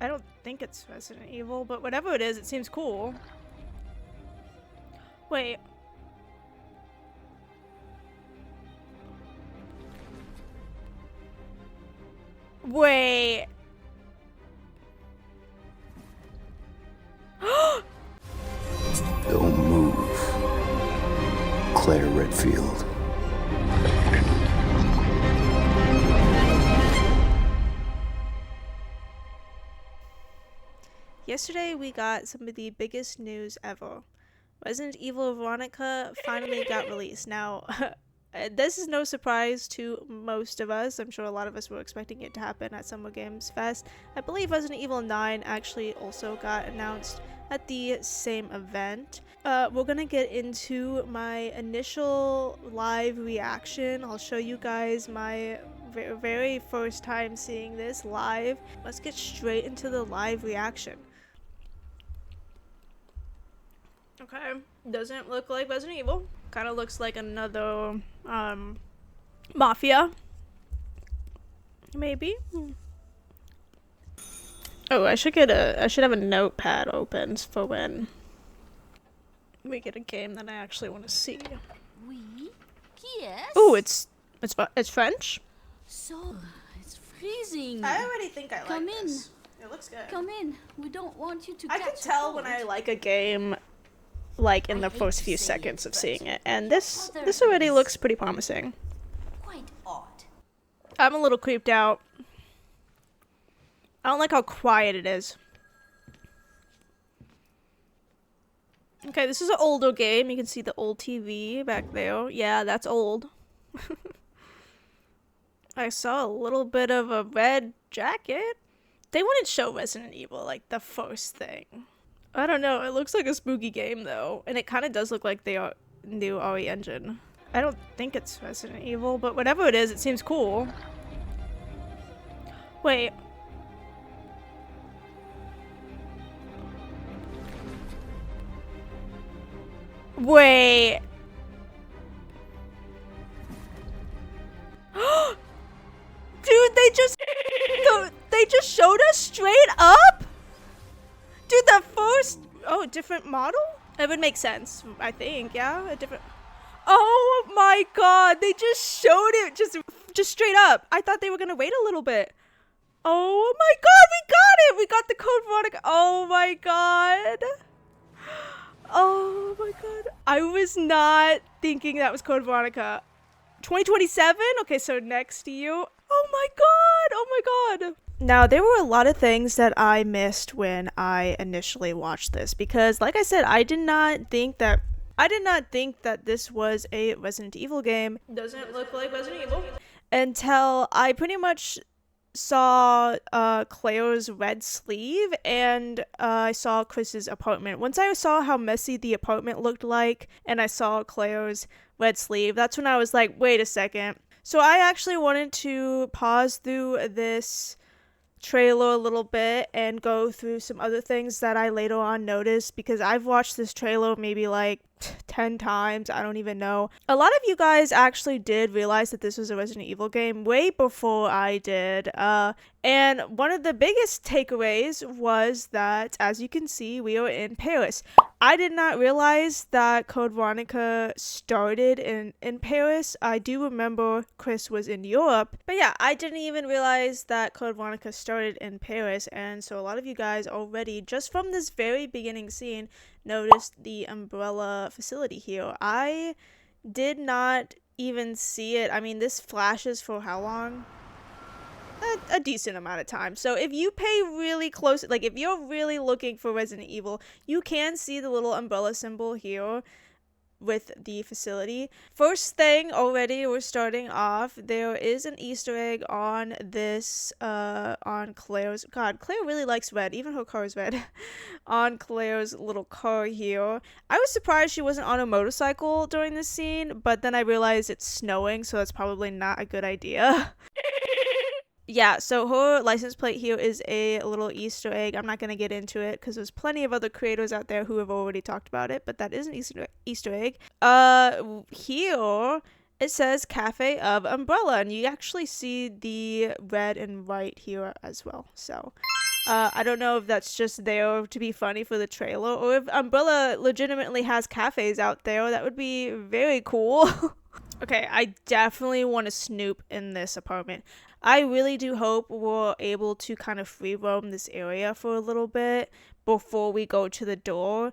I don't think it's Resident Evil, but whatever it is, it seems cool. Wait. Wait. Don't move. Claire Redfield. Yesterday we got some of the biggest news ever. Resident Evil Veronica finally got released. Now, this is no surprise to most of us. I'm sure a lot of us were expecting it to happen at Summer Games Fest. I believe Resident Evil 9 actually also got announced at the same event. We're gonna get into my initial live reaction. I'll show you guys my very first time seeing this live. Let's get straight into the live reaction. Okay, doesn't look like Resident Evil. Kind of looks like another Mafia. Maybe. Oh, I should have a notepad open for when we get a game that I actually want to see. Oui? Yes? Oh, it's French. So, it's freezing. I already think I like Come this. It looks good. Come in. We don't want you to I catch can a tell when cold. I like a game, like in the I hate first to few say seconds it, of but seeing it, and this other already is looks pretty promising. Quite odd. I'm a little creeped out. I don't like how quiet it is. Okay, this is an older game. You can see the old TV back there. Yeah, that's old. I saw a little bit of a red jacket. They wouldn't show Resident Evil, like, the first thing. I don't know. It looks like a spooky game, though. And it kind of does look like the new RE engine. I don't think it's Resident Evil, but whatever it is, it seems cool. Wait. Wait. Dude, they just showed us straight up? Dude, the first... Oh, a different model? It would make sense, I think, yeah? A different... Oh my god, they just showed it just straight up. I thought they were gonna wait a little bit. Oh my god, we got it! We got the code Veronica. Oh my god. Oh my god. I was not thinking that was code Veronica. 2027? Okay, so next year. Oh my god! Oh my god! Now, there were a lot of things that I missed when I initially watched this because, like I said, I did not think that this was a Resident Evil game. Doesn't look like Resident Evil. Until I pretty much saw Claire's red sleeve and I saw Chris's apartment. Once I saw how messy the apartment looked like and I saw Claire's red sleeve, that's when I was like, wait a second. So I actually wanted to pause through this trailer a little bit and go through some other things that I later on noticed because I've watched this trailer maybe like 10 times. I don't even know. A lot of you guys actually did realize that this was a Resident Evil game way before I did. And one of the biggest takeaways was that, as you can see, we are in Paris. I did not realize that Code Veronica started in Paris. I do remember Chris was in Europe. But yeah, I didn't even realize that Code Veronica started in Paris. And so a lot of you guys already, just from this very beginning scene, noticed the umbrella facility here. I did not even see it. I mean, this flashes for how long? A decent amount of time. So if you pay really close, like if you're really looking for Resident Evil, you can see the little umbrella symbol here with the facility. First thing already, we're starting off, there is an Easter egg on this, on Claire's, god, Claire really likes red, even her car is red, on Claire's little car here. I was surprised she wasn't on a motorcycle during this scene, but then I realized it's snowing, so that's probably not a good idea. Yeah, so her license plate here is a little Easter egg. I'm not going to get into it because there's plenty of other creators out there who have already talked about it, but that is an Easter egg. Here it says Cafe of Umbrella, and you actually see the red and white here as well. So, I don't know if that's just there to be funny for the trailer, or if Umbrella legitimately has cafes out there. That would be very cool. Okay, I definitely want to snoop in this apartment. I really do hope we're able to kind of free roam this area for a little bit before we go to the door.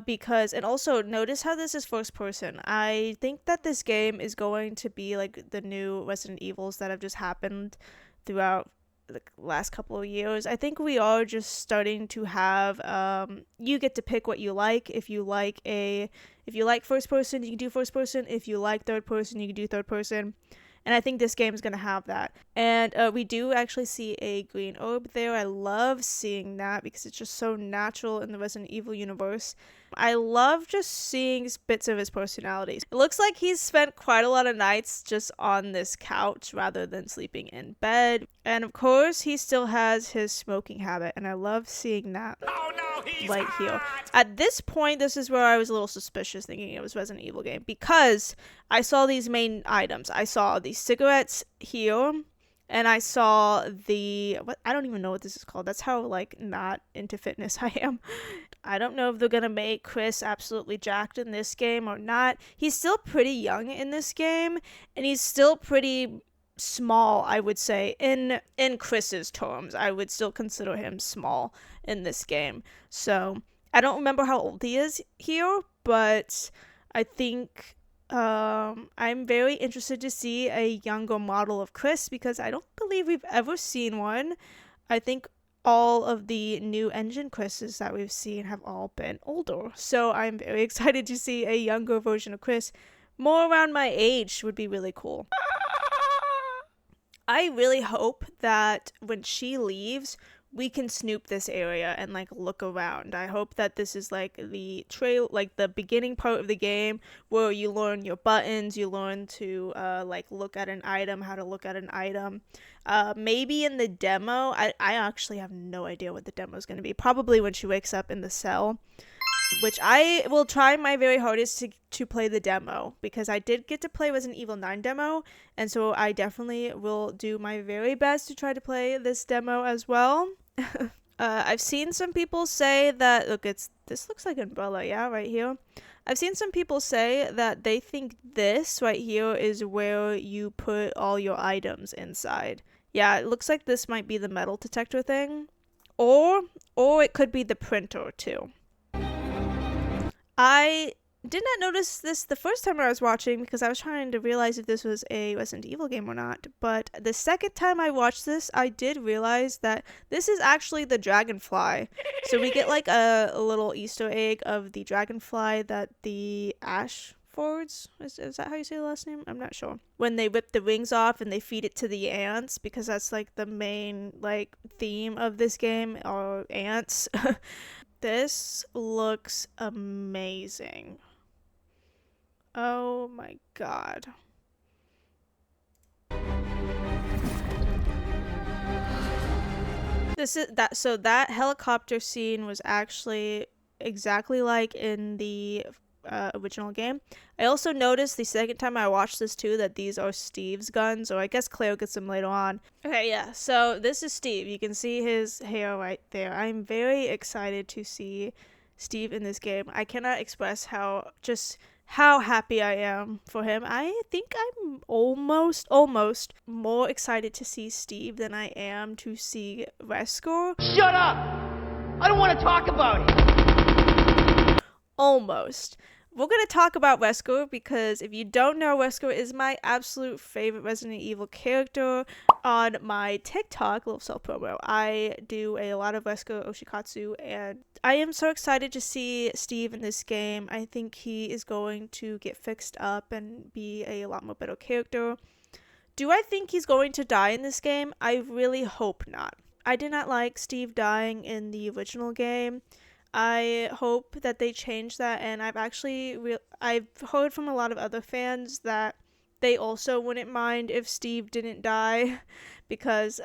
Because, and also notice how this is first person. I think that this game is going to be like the new Resident Evils that have just happened throughout the last couple of years. I think we are just starting to have you get to pick what you like. If you like first person, you can do first person. If you like third person, you can do third person. And I think this game is going to have that. And we do actually see a green orb there. I love seeing that because it's just so natural in the Resident Evil universe. I love just seeing bits of his personality. It looks like he's spent quite a lot of nights just on this couch rather than sleeping in bed. And of course, he still has his smoking habit. And I love seeing that right here. At this point, this is where I was a little suspicious thinking it was Resident Evil game, because I saw these main items. I saw these cigarettes here, and I saw I don't even know what this is called. That's how like not into fitness I am. I don't know if they're gonna make Chris absolutely jacked in this game or not. He's still pretty young in this game, and he's still pretty small, I would say. In Chris's terms, I would still consider him small in this game. So I don't remember how old he is here, but I think I'm very interested to see a younger model of Chris, because I don't believe we've ever seen one. I think all of the new engine Chris's that we've seen have all been older. So I'm very excited to see a younger version of Chris. More around my age would be really cool. I really hope that when she leaves, we can snoop this area and like look around. I hope that this is like the trail, like the beginning part of the game where you learn your buttons, you learn to like look at an item, how to look at an item. Maybe in the demo, I actually have no idea what the demo is going to be. Probably when she wakes up in the cell, which I will try my very hardest to play the demo, because I did get to play Resident Evil 9 demo, and so I definitely will do my very best to try to play this demo as well. I've seen some people say that, look, this looks like Umbrella, yeah, right here. I've seen some people say that they think this right here is where you put all your items inside. Yeah, it looks like this might be the metal detector thing, or it could be the printer too. I did not notice this the first time I was watching, because I was trying to realize if this was a Resident Evil game or not. But the second time I watched this, I did realize that this is actually the dragonfly. So we get like a little Easter egg of the dragonfly that the Ashfords, is that how you say the last name? I'm not sure. When they rip the wings off and they feed it to the ants, because that's like the main like theme of this game, are ants. This looks amazing. Oh my god. That helicopter scene was actually exactly like in the original game. I also noticed the second time I watched this too that these are Steve's guns, or I guess Claire gets them later on. Okay, yeah, so this is Steve. You can see his hair right there. I'm very excited to see Steve in this game. I cannot express how happy I am for him. I think I'm almost more excited to see Steve than I am to see Wesker. Shut up! I don't want to talk about it! Almost. We're going to talk about Wesker, because if you don't know, Wesker is my absolute favorite Resident Evil character. On my TikTok, little self-promo, I do a lot of Wesker Oshikatsu, and I am so excited to see Steve in this game. I think he is going to get fixed up and be a lot more better character. Do I think he's going to die in this game? I really hope not. I did not like Steve dying in the original game. I hope that they change that, and I've heard from a lot of other fans that they also wouldn't mind if Steve didn't die, because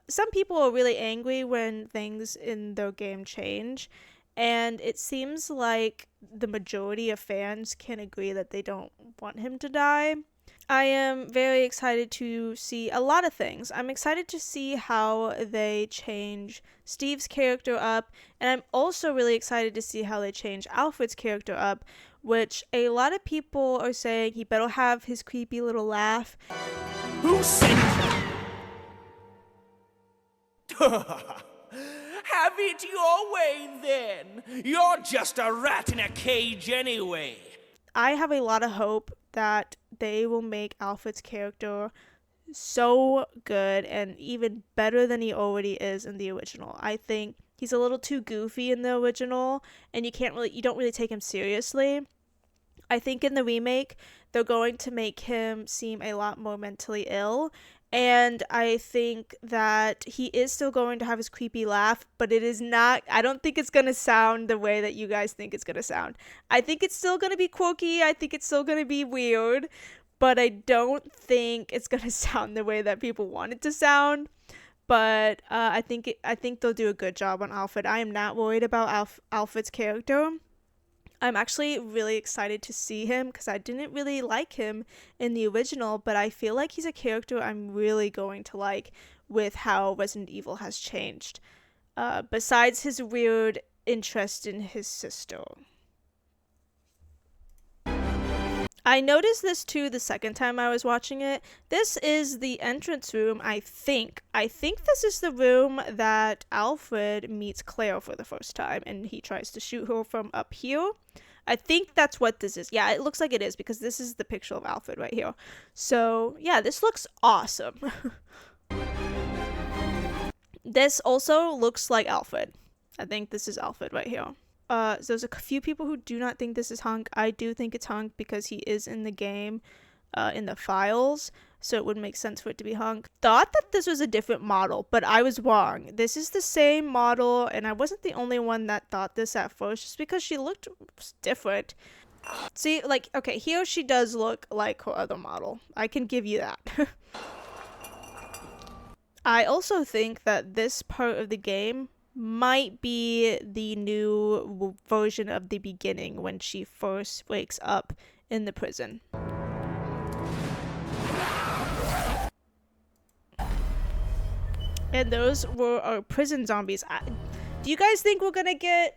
some people are really angry when things in their game change, and it seems like the majority of fans can agree that they don't want him to die. I am very excited to see a lot of things. I'm excited to see how they change Steve's character up, and I'm also really excited to see how they change Alfred's character up, which a lot of people are saying he better have his creepy little laugh. Who sent Have it your way, then. You're just a rat in a cage anyway. I have a lot of hope that they will make Alfred's character so good and even better than he already is in the original. I think he's a little too goofy in the original, and you don't really take him seriously. I think in the remake, they're going to make him seem a lot more mentally ill, and I think that he is still going to have his creepy laugh, but I don't think it's going to sound the way that you guys think it's going to sound. I think it's still going to be quirky, I think it's still going to be weird, but I don't think it's going to sound the way that people want it to sound. But I think they'll do a good job on Alfred. I am not worried about Alfred's character. I'm actually really excited to see him because I didn't really like him in the original, but I feel like he's a character I'm really going to like with how Resident Evil has changed. Besides his weird interest in his sister. I noticed this too the second time I was watching it. This is the entrance room, I think. I think this is the room that Alfred meets Claire for the first time and he tries to shoot her from up here. I think that's what this is. Yeah, it looks like it is because this is the picture of Alfred right here. So, yeah, this looks awesome. This also looks like Alfred. I think this is Alfred right here. So there's a few people who do not think this is Hunk. I do think it's Hunk because he is in the game, in the files, so it would make sense for it to be Hunk. Thought that this was a different model, but I was wrong. This is the same model, and I wasn't the only one that thought this at first, just because she looked different. See, like, okay, here she does look like her other model. I can give you that. I also think that this part of the game might be the new version of the beginning when she first wakes up in the prison. And those were our prison zombies. Do you guys think we're gonna get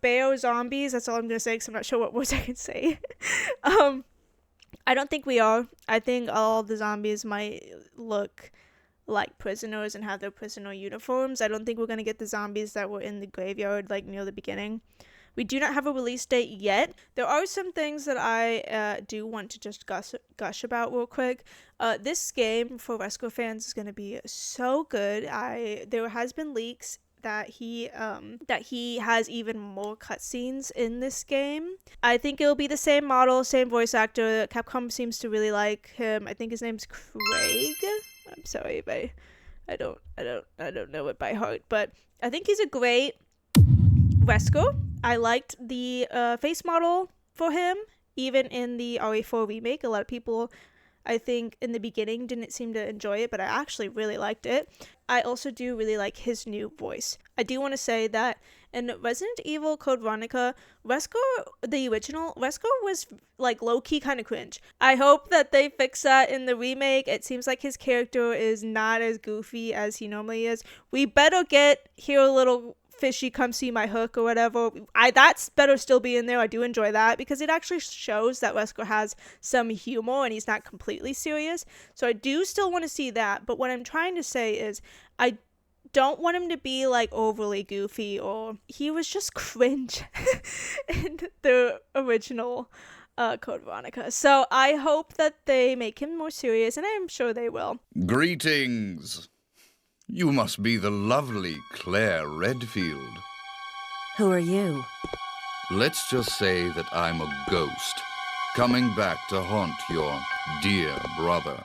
bear zombies? That's all I'm gonna say because I'm not sure what words I can say. I don't think we are. I think all the zombies might look like prisoners and have their prisoner uniforms. I don't think we're going to get the zombies that were in the graveyard like near the beginning. We do not have a release date yet. There are some things that I do want to just gush about real quick. This game for Wesker fans is going to be so good. There has been leaks that he has even more cutscenes in this game. I think it'll be the same model, same voice actor. Capcom seems to really like him. I think his name's Craig. I'm sorry, but I don't know it by heart, but I think he's a great Wesker. I liked the face model for him, even in the RE4 remake. A lot of people, I think, in the beginning didn't seem to enjoy it, but I actually really liked it. I also do really like his new voice. I do want to say that in Resident Evil Code Veronica, Wesker, the original, Wesker was like low-key kind of cringe. I hope that they fix that in the remake. It seems like his character is not as goofy as he normally is. We better get here a little fishy come see my hook or whatever. That's better still be in there. I do enjoy that because it actually shows that Wesker has some humor and he's not completely serious. So I do still want to see that, but what I'm trying to say is I don't want him to be like overly goofy, or he was just cringe in the original Code Veronica. So I hope that they make him more serious, and I'm sure they will. Greetings. You must be the lovely Claire Redfield. Who are you? Let's just say that I'm a ghost, coming back to haunt your dear brother.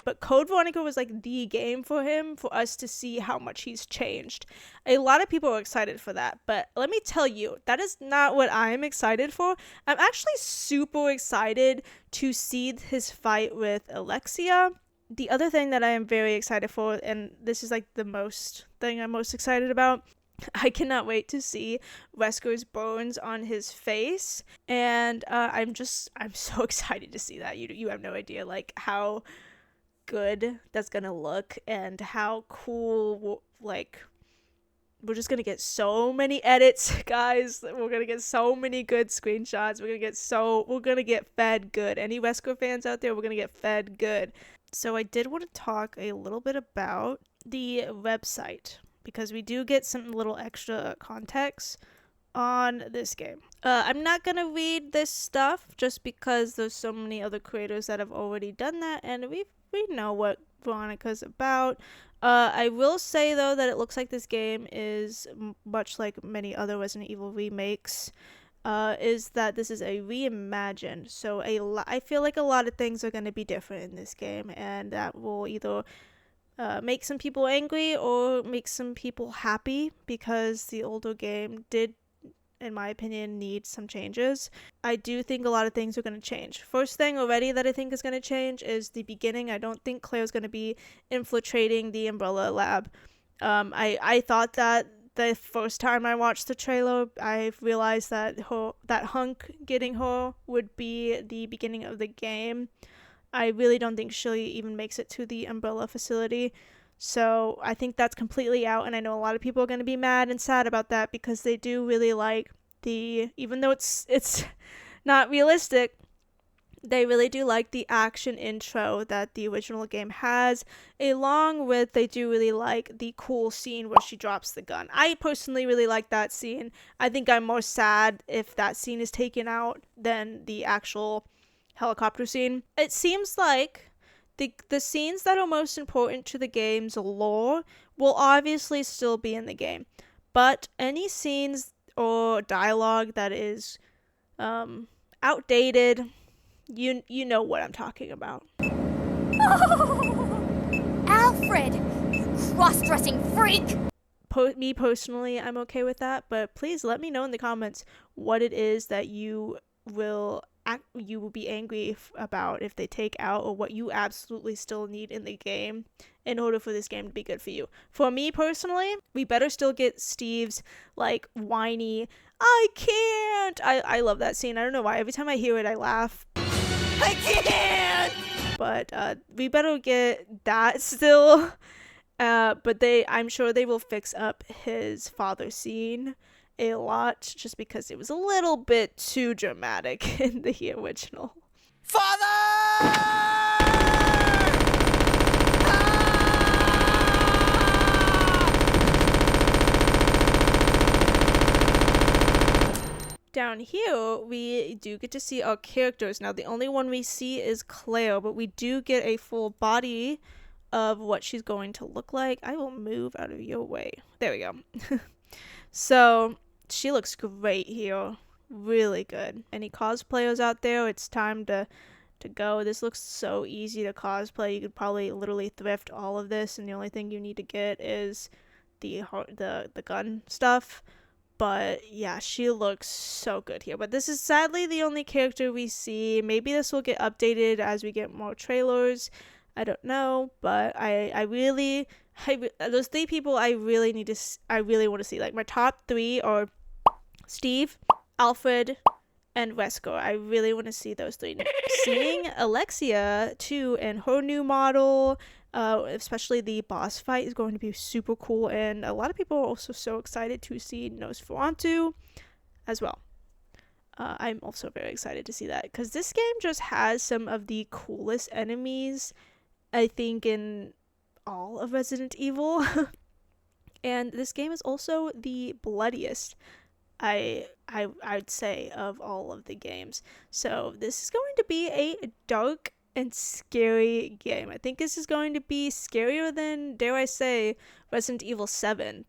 But Code Veronica was like the game for him, for us to see how much he's changed. A lot of people are excited for that, but let me tell you, that is not what I'm excited for. I'm actually super excited to see his fight with Alexia. The other thing that I am very excited for, and this is like the most thing I'm most excited about, I cannot wait to see Wesker's bones on his face, and I'm so excited to see that. You have no idea like how good that's gonna look and how cool. Like, we're just gonna get so many edits, guys. We're gonna get so many good screenshots. We're gonna get fed good. Any Wesker fans out there, we're gonna get fed good. So I did want to talk a little bit about the website, because we do get some little extra context on this game. I'm not gonna read this stuff just because there's so many other creators that have already done that, and we know what Veronica's about. I will say though that it looks like this game is much like many other Resident Evil remakes. Is that this is a reimagined, so I feel like a lot of things are going to be different in this game, and that will either make some people angry or make some people happy, because the older game did, in my opinion, need some changes. I do think a lot of things are going to change. First thing already that I think is going to change is the beginning. I don't think Claire's going to be infiltrating the Umbrella lab. I thought that the first time I watched the trailer. I realized that Hunk getting her would be the beginning of the game. I really don't think she even makes it to the Umbrella facility. So I think that's completely out, and I know a lot of people are going to be mad and sad about that, because they do really like even though it's not realistic, they really do like the action intro that the original game has, along with they do really like the cool scene where she drops the gun. I personally really like that scene. I think I'm more sad if that scene is taken out than the actual helicopter scene. It seems like the scenes that are most important to the game's lore will obviously still be in the game, but any scenes or dialogue that is outdated, you know what I'm talking about. Alfred, you cross-dressing freak! Me personally, I'm okay with that, but please let me know in the comments what it is that you will be angry about if they take out, or what you absolutely still need in the game in order for this game to be good for you. For me personally, we better still get Steve's like whiny "I can't." I love that scene. I don't know why. Every time I hear it, I laugh. I can't! But we better get that still. But I'm sure they will fix up his father scene a lot, just because it was a little bit too dramatic in the original. Father! Down here, we do get to see our characters. Now, the only one we see is Claire, but we do get a full body of what she's going to look like. I will move out of your way. There we go. So, she looks great here. Really good. Any cosplayers out there, it's time to go. This looks so easy to cosplay. You could probably literally thrift all of this, and the only thing you need to get is the gun stuff. But yeah, she looks so good here. But this is sadly the only character we see. Maybe this will get updated as we get more trailers. I don't know, but those three people I really want to see. Like, my top three are Steve, Alfred, and Wesker. I really want to see those three. Seeing Alexia too, and her new model, especially the boss fight, is going to be super cool, and a lot of people are also so excited to see Nosferatu as well. I'm also very excited to see that, because this game just has some of the coolest enemies, I think, in all of Resident Evil. And this game is also the bloodiest, I'd say, of all of the games. So this is going to be a dark and scary game. I think this is going to be scarier than, dare I say, Resident Evil 7.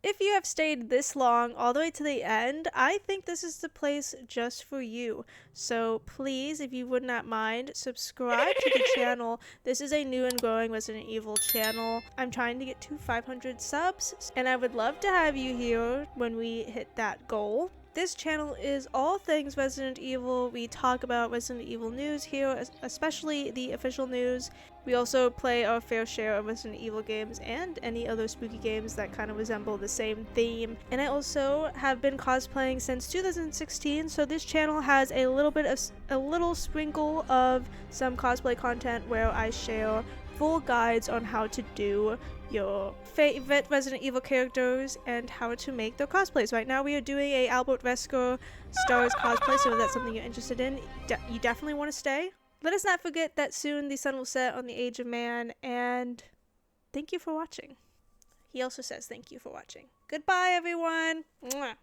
If you have stayed this long, all the way to the end, I think this is the place just for you. So please, if you would not mind, subscribe to the channel. This is a new and growing Resident Evil channel. I'm trying to get to 500 subs, and I would love to have you here when we hit that goal. This channel is all things Resident Evil. We talk about Resident Evil news here, especially the official news. We also play our fair share of Resident Evil games and any other spooky games that kind of resemble the same theme. And I also have been cosplaying since 2016, so this channel has a little sprinkle of some cosplay content where I share full guides on how to do your favorite Resident Evil characters and how to make their cosplays. Right now we are doing a Albert Wesker Stars cosplay, so if that's something you're interested in, you definitely want to stay. Let us not forget that soon the sun will set on the Age of Man, and thank you for watching. He also says thank you for watching. Goodbye, everyone. Mwah.